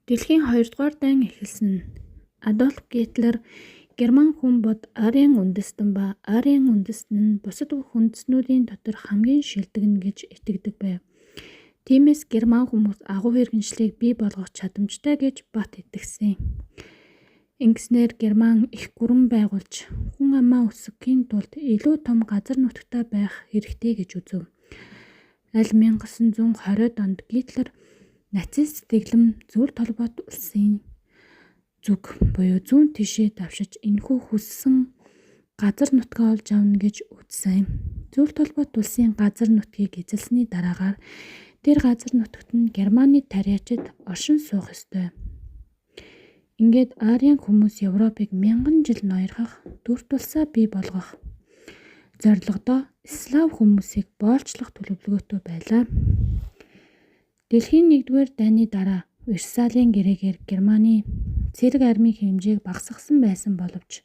Дэлхийн 2-р дайн эхэлсэн Адольф Гитлер Герман хүн бод Арийн үндэстэн ба Арийн үндэстэн нь бусад бүх үндэстнүүдийн дотор хамгийн шилдэг гэж итгэдэг байв. Тиймээс Герман хүмүүс агуу иргэншлийг бий болгох чадамжтай гэж бат итгэсэн. Ингэснээр Герман их гүрэн байгуулж хүн амаа өсгөхийн тулд илүү том газар нутагтай байх хэрэгтэй гэж үзв. Аль 1920-д онд Гитлер нацист дэглэм зөвлөлт толгойд улсын зүг буюу зүүн тишээ давшиж энэхүү хүссэн газар нутгаа олж авна гэж үзсэн. Зөвлөлт толгойд улсын газар нутгийг эзэлсэний дараагаар тэр газар нутагт нь Германы тариачид оршин суух ёстой. Ингээд Арийн хүмүүс Европыг 1000 жил ноёрхох, дүр тулсаа бий болгох зорилгодоо слав хүмүүсийг боолчлох төлөвлөгөөтэй байлаа. Дэлхийн 1-р дайны дараа Версалийн гэрээгээр Германы цэрэг армийн хэмжээг багасгасан байсан боловч